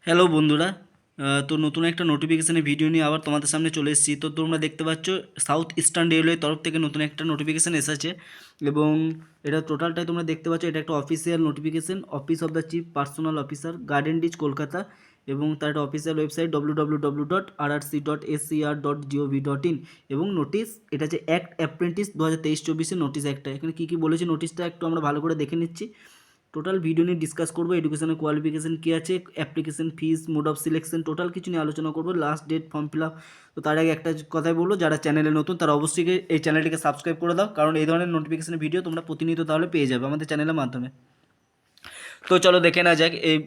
Hello বন্ধুরা। তো নতুন একটা নোটিফিকেশানের ভিডিও নিয়ে আবার তোমাদের সামনে চলে এসেছি। তো তোমরা দেখতে পাচ্ছ সাউথ ইস্টার্ন রেলওয়ে তরফ থেকে নতুন একটা নোটিফিকেশান এসেছে এবং এটা টোটালটাই তোমরা দেখতে পাচ্ছ। এটা একটা official notification, office of the chief personal officer, Garden Reach, Kolkata. এবং তার একটা অফিসিয়াল ওয়েবসাইট www.rrc.scer.gov.in। এবং নোটিশ, এটা যে অ্যাক্ট অ্যাপ্রেন্টিস 2023-24 নোটিশ একটা। এখানে কী কী বলেছে নোটিশটা একটু আমরা ভালো করে দেখে নিচ্ছি। টোটাল ভিডিও নিয়ে ডিসকাস করবো, এডুকেশনের কোয়ালিফিকেশন কী আছে, application fees, mode of selection, total কিছু নিয়ে আলোচনা করবো। Last date form fill up. তো তার আগে একটা কথাই বলবো, যারা চ্যানেলে নতুন তারা অবশ্যই এই চ্যানেলটিকে সাবস্ক্রাইব করে দাও, কারণ এই ধরনের নোটিফিকেশনের ভিডিও তোমরা প্রতিনিয়ত তাহলে পেয়ে যাবে আমাদের চ্যানেলের মাধ্যমে। তো চলো দেখে না যাক এই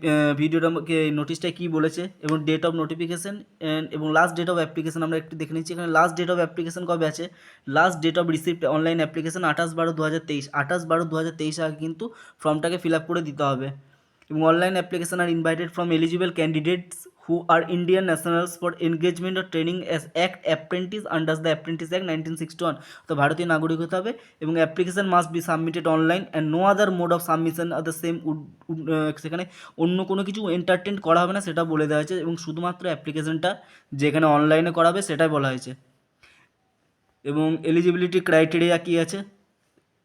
ভিডিওটাকে, নোটিশটায় কী বলেছে এবং ডেট অফ নোটিফিকেশান এবং লাস্ট ডেট অফ অ্যাপ্লিকেশন আমরা একটু দেখে নিচ্ছি। এখানে লাস্ট ডেট অফ অ্যাপ্লিকেশন কবে আছে, last date of receipt online application 28/12/2023, 28/12/2023 আগে কিন্তু ফর্মটাকে ফিল আপ করে দিতে হবে। এবং online application are invited from eligible candidates who are Indian nationals for engagement or training as act apprentice under the apprentice act 1961। তো ভারতীয় নাগরিক হতে হবে এবং application must be submitted online and no other mode of submission আর the same সেখানে অন্য কোনো কিছু এন্টারটেন করা হবে না সেটা বলে দেওয়া হয়েছে, এবং শুধুমাত্র অ্যাপ্লিকেশনটা যেখানে অনলাইনে করাবে সেটাই বলা হয়েছে। এবং এলিজিবিলিটি ক্রাইটেরিয়া কী আছে,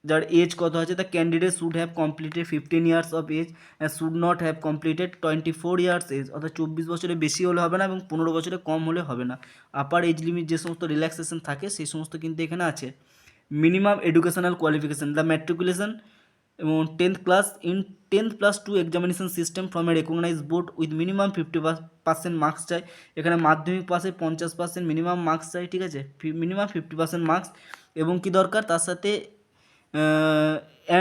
যার এজ কত আছে, the candidate should have completed 15 years of age and should not have completed 24 years age, অর্থাৎ 24 বছরের বেশি হলে হবে না এবং 15 বছরের কম হলে হবে না। আপার এজ লিমিট যে সমস্ত রিল্যাক্সেশন থাকে সেই সমস্ত কিন্তু এখানে আছে। Minimum educational qualification, the matriculation এবং 10th class in 10+2 examination system from a recognise board with minimum 50% marks চাই। এখানে মাধ্যমিক পাশে 50% মিনিমাম মার্কস চাই, ঠিক আছে, মিনিমাম 50% মার্কস। এবং কি দরকার তার সাথে,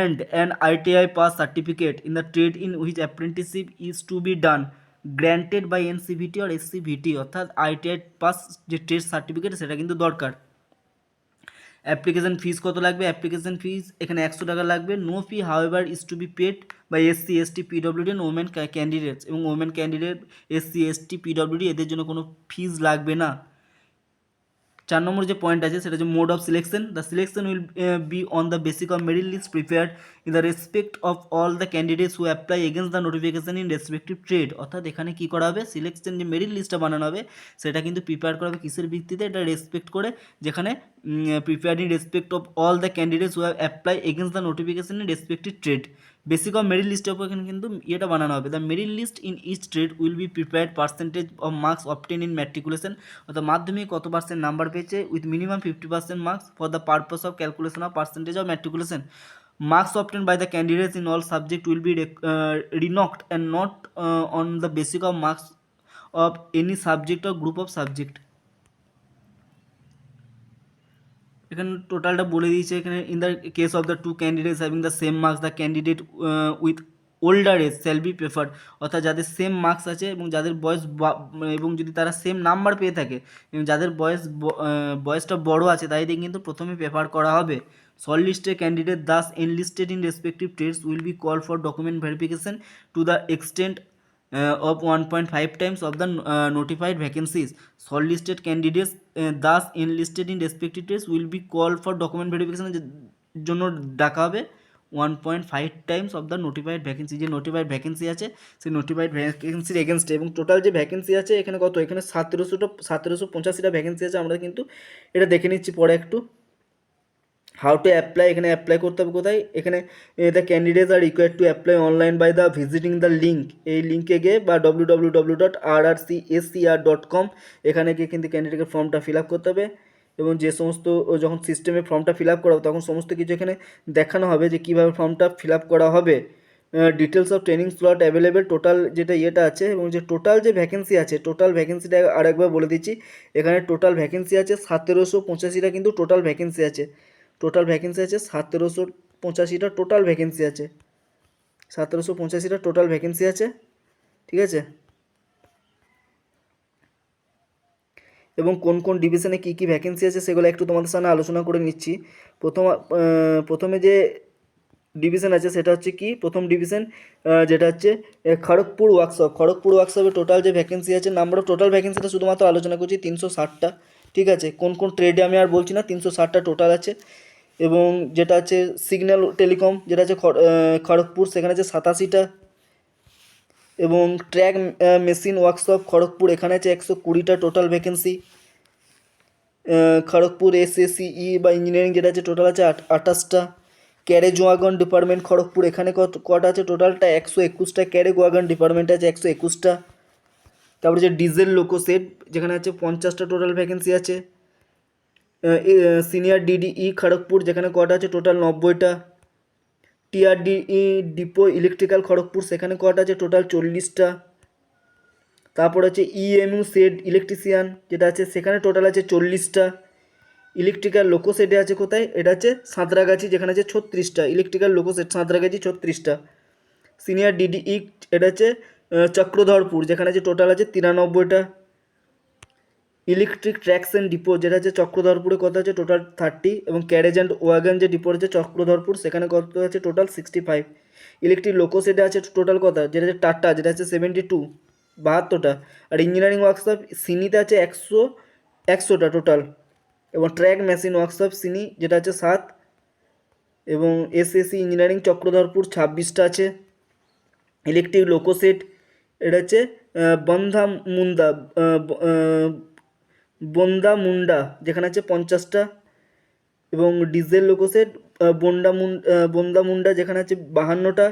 and an ITI pass certificate in the trade in which apprenticeship is to be done granted by NCVT or SCVT, অর্থাৎ ITI পাস যে ট্রেড সার্টিফিকেট সেটা কিন্তু দরকার। অ্যাপ্লিকেশন ফিস কত লাগবে, অ্যাপ্লিকেশন ফিস এখানে 100 টাকা লাগবে। No fee however is to be paid by SC ST PWD and women candidates, এবং women candidate SC ST PWD এদের জন্য কোনো ফিস লাগবে না। 4 নম্বর যে পয়েন্ট আছে সেটা হচ্ছে mode of selection, the selection will be on the basic of merit list prepared in the respect of all the candidates who apply against the notification in respective trade. অর্থাৎ এখানে কী করা হবে, সিলেকশন যে merit লিস্টটা বানানো হবে সেটা কিন্তু প্রিপেয়ার করা হবে কিসের ভিত্তিতে, এটা রেসপেক্ট করে, যেখানে prepared in respect of all the candidates who have apply against the notification in respective trade. Basic of merit লিস্টের উপর এখানে কিন্তু এটা বানানো হবে, the merit list in each trade will be prepared percentage of marks obtain in matriculation, অর্থাৎ মাধ্যমিক কত পার্সেন্ট নাম্বার পেয়েছে with minimum 50% marks for the purpose of calculation of percentage of matriculation. Marks obtained by the candidates in all subject will be renocked and not on the basis of marks of any subject or group of subject. এখানে টোটালটা বলে দিয়েছে। এখানে in the case of the two candidates having the same marks the candidate with older age shall be preferred, অর্থাৎ যাদের same marks আছে এবং যাদের বয়স এবং যদি তারা সেম নাম্বার পেয়ে থাকে এবং যাদের বয়সটা বড় আছে তাদের কিন্তু প্রথমে প্রেফার করা হবে। Short listed candidate thus enlisted in respective trades will be call for document verification to the extent of 1.5 times of the notified vacancies. Shortlisted candidates thus enlisted in respective trades will be called for document verification জন্য ডাকা হবে 1.5 Times of the notified vacancy. যে notified vacancy আছে সেই notified ভ্যাকেন্সির এগেনস্টে, এবং total যে vacancy আছে এখানে কত, এখানে 1785টা ভ্যাকেন্সি আছে। আমরা কিন্তু এটা দেখে নিচ্ছি পরে একটু। হাউ টু অ্যাপ্লাই, এখানে অ্যাপ্লাই করতে হবে কোথায়, এখানে the candidates are required to apply online by the visiting the link, এই লিঙ্কে গিয়ে বা www.rrcscr.com এখানে গিয়ে কিন্তু ক্যান্ডিডেটের ফর্মটা ফিল আপ করতে হবে। এবং যে সমস্ত যখন সিস্টেমে ফর্মটা ফিল আপ করা হবে তখন সমস্ত কিছু এখানে দেখানো হবে যে কীভাবে ফর্মটা ফিল আপ করা হবে। Details of training slot available, total যেটা ইয়েটা আছে এবং যে টোটাল যে ভ্যাকেন্সি আছে, টোটাল ভ্যাকেন্সিটা আরেকবার বলে দিচ্ছি। এখানে টোটাল ভ্যাকেন্সি আছে 1785টা, কিন্তু টোটাল ভ্যাকেন্সি আছে, টোটাল ভ্যাকেন্সি আছে 1785টা টোটাল ভ্যাকেন্সি আছে, 1785টা টোটাল ভ্যাকেন্সি আছে, ঠিক আছে। এবং কোন কোন ডিভিশনে কী কী ভ্যাকেন্সি আছে সেগুলো একটু তোমাদের সামনে আলোচনা করে নিচ্ছি। প্রথমে যে ডিভিশন আছে সেটা হচ্ছে কি, প্রথম ডিভিশন যেটা হচ্ছে খড়গপুর ওয়ার্কশপ। খড়গপুর ওয়ার্কশপে টোটাল যে ভ্যাকেন্সি আছে, নাম্বার অফ টোটাল ভ্যাকেন্সিটা শুধুমাত্র আলোচনা করছি 360টা, ঠিক আছে। কোন কোন ট্রেডে আমি আর বলছি না, 360টা টোটাল আছে। এবং যেটা আছে সিগন্যাল টেলিকম যেটা আছে খড়গপুর, সেখানে আছে 87টা। এবং ট্র্যাক মেশিন ওয়ার্কশপ খড়গপুর, এখানে আছে 120টা টোটাল ভ্যাকেন্সি। খড়গপুর SACE বা ইঞ্জিনিয়ারিং যেটা আছে টোটাল আছে 28টা। ক্যারেজ ওয়াগন ডিপার্টমেন্ট খড়গপুর, এখানে কটা আছে টোটালটা 121টা। ক্যারেজ ওয়াগন ডিপার্টমেন্টে আছে 121টা। তারপরে যে ডিজেল লোকো সেট, যেখানে আছে 50টা টোটাল ভ্যাকেন্সি আছে। সিনিয়র DDE খড়গপুর, যেখানে কটা আছে টোটাল 90টা। TRDE ডিপো ইলেকট্রিক্যাল খড়গপুর, সেখানে কটা আছে টোটাল 40টা। তারপর হচ্ছে EMU সেট ইলেকট্রিশিয়ান যেটা আছে, সেখানে টোটাল আছে 40টা। ইলেকট্রিক্যাল লোকো সেটে আছে কোথায়, এটা আছে সাঁতরাগাছি, যেখানে আছে 36টা। ইলেকট্রিক্যাল লোকো সেট সাঁতরাগাছি 36টা। সিনিয়র DDE এটা আছে চক্রধরপুর, যেখানে আছে টোটাল আছে 93টা। ইলেকট্রিক ট্র্যাকশন ডিপো যেটা আছে চক্রধরপুরে কত আছে টোটাল 30। এবং ক্যারেজ অ্যান্ড ওয়াগন যে ডিপো আছে চক্রধরপুর, সেখানে কত আছে টোটাল 65। ইলেকট্রিক লোকো সেটে আছে টোটাল কত, যেটা আছে টাটা, যেটা আছে 72, 72টা। আর ইঞ্জিনিয়ারিং ওয়ার্কশপ সিনিতে আছে 100টা টোটাল। এবং ট্র্যাক মেশিন ওয়ার্কশপ সিনি যেটা আছে 7। এবং SSC ইঞ্জিনিয়ারিং চক্রধরপুর 26টা আছে। ইলেকট্রিক লোকো সেট এটা হচ্ছে বন্ধা মুন্দা বন্দা মুন্ডা, যেখানে আছে 50টা। এবং ডিজেল লোকো সেট বন্দা মুন্ডা, যেখানে আছে 52টা।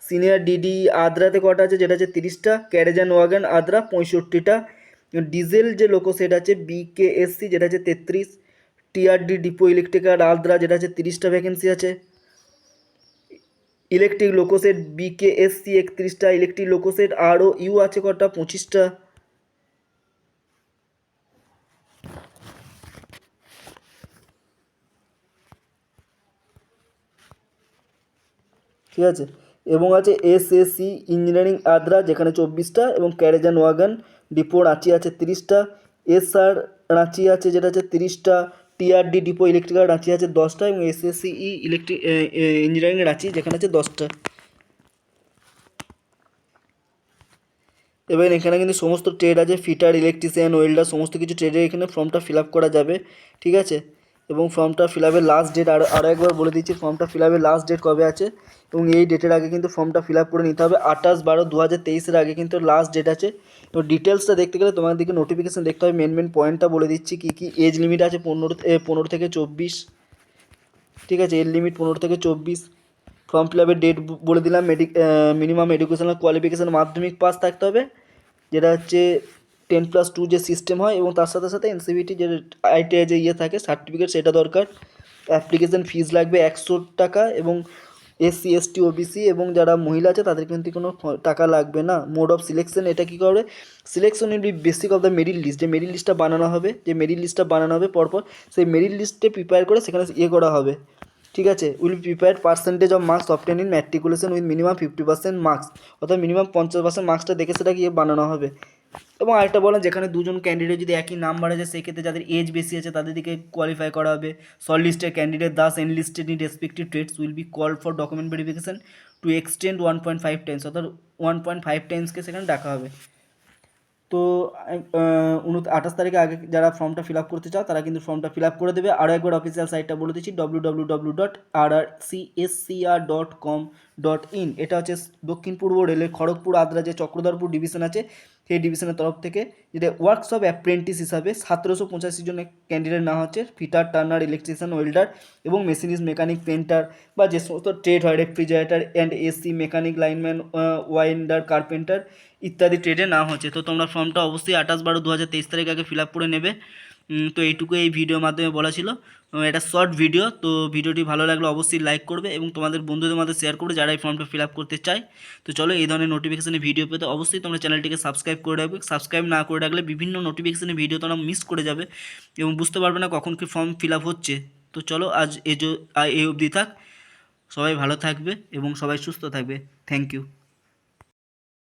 সিনিয়র DDE আদ্রাতে কটা আছে, যেটা আছে 30টা। ক্যারেজ অ্যান্ড ওয়াগন আদ্রা 65টা। ডিজেল যে লোকো সেট আছে BKSC, যেটা আছে 33। TRD ডিপো ইলেকট্রিক্যাল আদ্রা, যেটা আছে 30টা ভ্যাকেন্সি আছে। ইলেকট্রিক লোকো সেট BKSC 31টা। ইলেকট্রিক লোকো সেট ROU আছে কটা, 25টা। ঠিক আছে। এবং আছে SAC ইঞ্জিনিয়ারিং আদ্রা, যেখানে 24টা। এবং carriage and wagon depot Ranchi আছে 30টা। SR রাঁচি আছে, যেটা আছে 30টা। TRD ডিপো ইলেকট্রিক্যাল রাঁচি আছে 10টা। এবং SACE ইলেকট্রিক ইঞ্জিনিয়ারিং রাঁচি, যেখানে আছে 10টা। এবার এখানে কিন্তু সমস্ত ট্রেড আছে, ফিটার, ইলেকট্রিশিয়ান, ওয়েল্ডার, সমস্ত কিছু ট্রেডে এখানে ফর্মটা ফিল আপ করা যাবে। ঠিক আছে। এবং ফর্মটা ফিল আপের লাস্ট ডেট আরও একবার বলে দিচ্ছি, ফর্মটা ফিল আপের লাস্ট ডেট কবে আছে। এবং এই ডেটের আগে কিন্তু ফর্মটা ফিল আপ করে নিতে হবে। 28/12/2023 আগে কিন্তু লাস্ট ডেট আছে। এবং ডিটেলসটা দেখতে গেলে তোমাদেরকে নোটিফিকেশান দেখতে হবে। মেন পয়েন্টটা বলে দিচ্ছি কী কী। এজ লিমিট আছে 15 থেকে 24। ঠিক আছে, এজ লিমিট 15 থেকে 24। ফর্ম ফিল আপের ডেট বলে দিলাম। মিনিমাম এডুকেশনাল কোয়ালিফিকেশান মাধ্যমিক পাস থাকতে হবে, যেটা হচ্ছে 10+2 যে সিস্টেম হয়। এবং তার সাথে সাথে NCVT যে ITI যে থাকে সার্টিফিকেট, সেটা দরকার। অ্যাপ্লিকেশান ফিজ লাগবে 100 টাকা। এবং SC ST OBC এবং যারা মহিলা আছে তাদের কিন্তু কোনো টাকা লাগবে না। মোড অফ সিলেকশন, এটা কী করে selection will be basic of the merit list. যে মেরিট লিস্টটা বানানো হবে পরপর, সেই মেরিট লিস্টে প্রিপেয়ার করে সেখানে করা হবে। ঠিক আছে। Will prepare percentage of marks obtain in matriculation with minimum 50% marks, অর্থাৎ মিনিমাম 50% মার্কসটা দেখে সেটা বানানো হবে। এবং আরেকটা বলেন, যেখানে দুজন ক্যান্ডিডেট যদি একই নাম্বার আছে, সেক্ষেত্রে যাদের এজ বেশি আছে তাদের দিকে কোয়ালিফাই করা হবে। শর্ট লিস্টের candidate thus enlisted in respective trades will be call for document verification to extend 1.5 times, অর্থাৎ 1.5 টাইমসকে সেখানে ডাকা হবে। তো 28 তারিখে আগে যারা ফর্মটা ফিল আপ করতে চাও তারা কিন্তু ফর্মটা ফিল আপ করে দেবে। আরও একবার অফিসিয়াল সাইটটা বলে দিচ্ছি, www.rrcscr.com.in। এটা হচ্ছে দক্ষিণ পূর্ব রেলের খড়গপুর আদ্রা যে চক্রধরপুর ডিভিশন আছে, সেই ডিভিশনের তরফ থেকে যেটা ওয়ার্কশপ অ্যাপ্রেন্টিস হিসাবে 1785 জন ক্যান্ডিডেট নেওয়া হচ্ছে। ফিটার, টার্নার, ইলেকট্রিশিয়ান, ওয়েল্ডার এবং মেশিনিস্ট, মেকানিক, পেন্টার বা যে সমস্ত ট্রেড হয়, refrigerator and AC, mechanic, lineman, winder, carpenter ইত্যাদি ট্রেডে নেওয়া হচ্ছে। তো তোমরা ফর্মটা অবশ্যই 28/12/2023 তারিখ আগে ফিল আপ করে নেবে। তো এইটুকু এই ভিডিওর মাধ্যমে বলা ছিল। এটা শর্ট ভিডিও, তো ভিডিওটি ভালো লাগলে অবশ্যই লাইক করবে এবং তোমাদের বন্ধুদের মধ্যে শেয়ার করবে যারা এই ফর্মটা ফিল আপ করতে চায়। তো চলো, এই ধরনের নোটিফিকেশানে ভিডিও পেতে অবশ্যই তোমরা চ্যানেলটিকে সাবস্ক্রাইব করে রাখবে। সাবস্ক্রাইব না করে রাখলে বিভিন্ন নোটিফিকেশানে ভিডিও তোমরা মিস করে যাবে এবং বুঝতে পারবে না কখন কি ফর্ম ফিল আপ হচ্ছে। তো চলো, আজ এই অবধি থাক। সবাই ভালো থাকবে এবং সবাই সুস্থ থাকবে। Thank you.